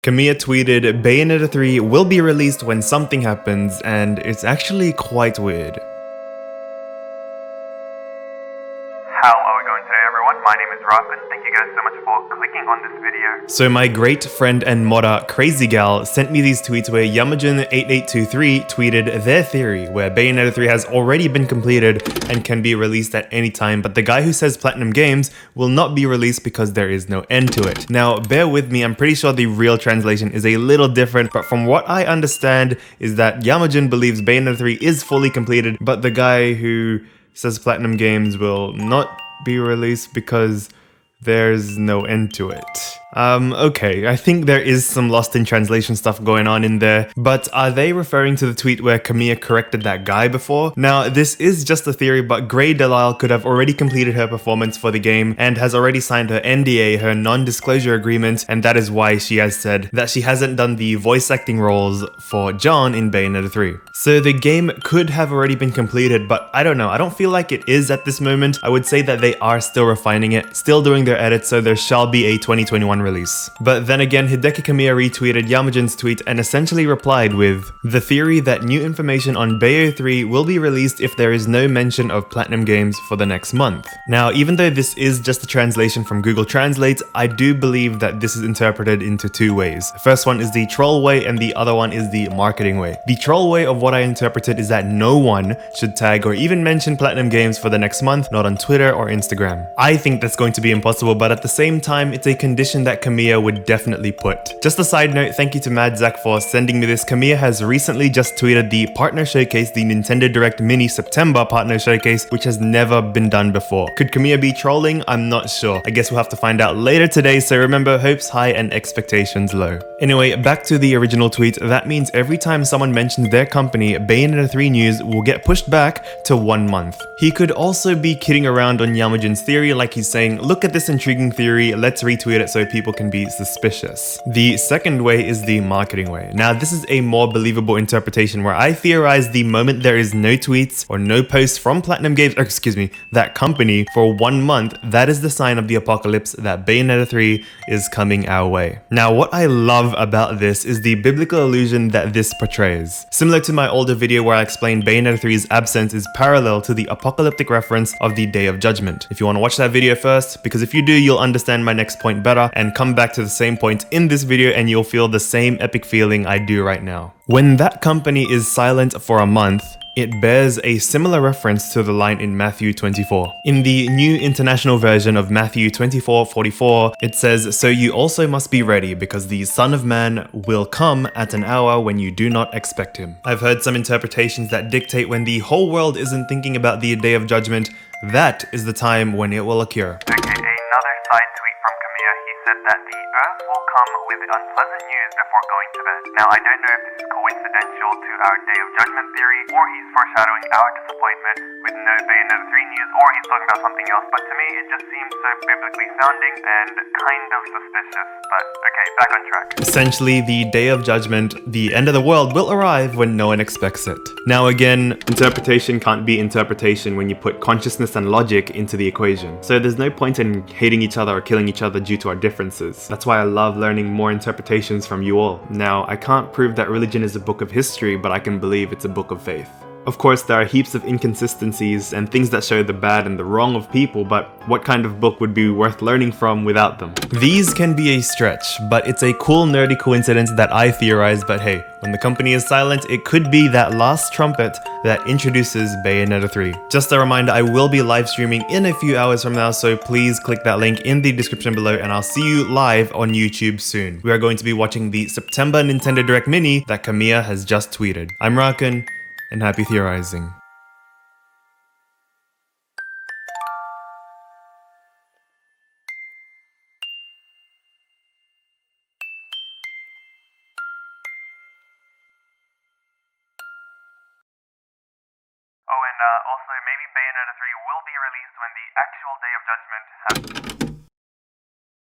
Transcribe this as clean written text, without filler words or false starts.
Kamiya tweeted, Bayonetta 3 will be released when something happens, and it's actually quite weird. How are we going today, everyone? My name is Rakun. Thank you guys so much for clicking on this video. So my great friend and modder, Crazy Gal, sent me these tweets where Yamajin8823 tweeted their theory, where Bayonetta 3 has already been completed and can be released at any time, but the guy who says Platinum Games will not be released because there is no end to it. Now, bear with me, I'm pretty sure the real translation is a little different, but from what I understand is that Yamajin believes Bayonetta 3 is fully completed, but the guy who says Platinum Games will not be released because there's no end to it. Okay, I think there is some lost in translation stuff going on in there, but are they referring to the tweet where Kamiya corrected that guy before? Now, this is just a theory, but Grey Delisle could have already completed her performance for the game and has already signed her NDA, her non-disclosure agreement, and that is why she has said that she hasn't done the voice acting roles for John in Bayonetta 3. So the game could have already been completed, but I don't know, I don't feel like it is at this moment. I would say that they are still refining it, still doing their edits, so there shall be a 2021 release. But then again, Hideki Kamiya retweeted Yamajin's tweet and essentially replied with the theory that new information on Bayo 3 will be released if there is no mention of Platinum Games for the next month. Now, even though this is just a translation from Google Translate, I do believe that this is interpreted into two ways. The first one is the troll way and the other one is the marketing way. The troll way of what I interpreted is that no one should tag or even mention Platinum Games for the next month, not on Twitter or Instagram. I think that's going to be impossible, but at the same time, it's a condition that Kamiya would definitely put. Just a side note, thank you to Mad Zach for sending me this. Kamiya has recently just tweeted the partner showcase, the Nintendo Direct Mini September partner showcase, which has never been done before. Could Kamiya be trolling? I'm not sure. I guess we'll have to find out later today, so remember, hopes high and expectations low. Anyway, back to the original tweet. That means every time someone mentions their company, Bayonetta 3 news will get pushed back to 1 month. He could also be kidding around on Yamajin's theory, like he's saying, look at this intriguing theory, let's retweet it so people can be suspicious. The second way is the marketing way. Now, this is a more believable interpretation where I theorize the moment there is no tweets or no posts from Platinum Games, or excuse me, that company for 1 month, that is the sign of the apocalypse, that Bayonetta 3 is coming our way. Now, what I love about this is the biblical illusion that this portrays. Similar to my older video where I explained Bayonetta 3's absence is parallel to the apocalyptic reference of the Day of Judgment. If you want to watch that video first, because if you do, you'll understand my next point better and come back to the same point in this video and you'll feel the same epic feeling I do right now. When that company is silent for a month, it bears a similar reference to the line in Matthew 24. In the New International Version of Matthew 24:44, it says, "So you also must be ready, because the Son of Man will come at an hour when you do not expect him." I've heard some interpretations that dictate when the whole world isn't thinking about the Day of Judgment, that is the time when it will occur. Okay, another side tweet from Kamiya. He said that the Earth will come with unpleasant news before going to bed. Now, I don't know if this is coincidental to our Day of Judgment theory, or he's foreshadowing our disappointment with no Bayonetta 3 news, or he's talking about something else, but to me, it just seems so biblically sounding and kind of suspicious. But okay, back on track. Essentially, the Day of Judgment, the end of the world, will arrive when no one expects it. Now again, interpretation can't be interpretation when you put consciousness and logic into the equation. So there's no point in hating each other or killing each other due to our differences. That's why I love learning more interpretations from you all. Now, I can't prove that religion is a book of history, but I can believe it's a book of faith. Of course, there are heaps of inconsistencies and things that show the bad and the wrong of people, but what kind of book would be worth learning from without them? These can be a stretch, but it's a cool nerdy coincidence that I theorize, but hey, when the company is silent, it could be that last trumpet that introduces Bayonetta 3. Just a reminder, I will be live streaming in a few hours from now, so please click that link in the description below and I'll see you live on YouTube soon. We are going to be watching the September Nintendo Direct Mini that Kamiya has just tweeted. I'm Rakun, and happy theorizing. Oh, and also maybe Bayonetta 3 will be released when the actual Day of Judgment happens.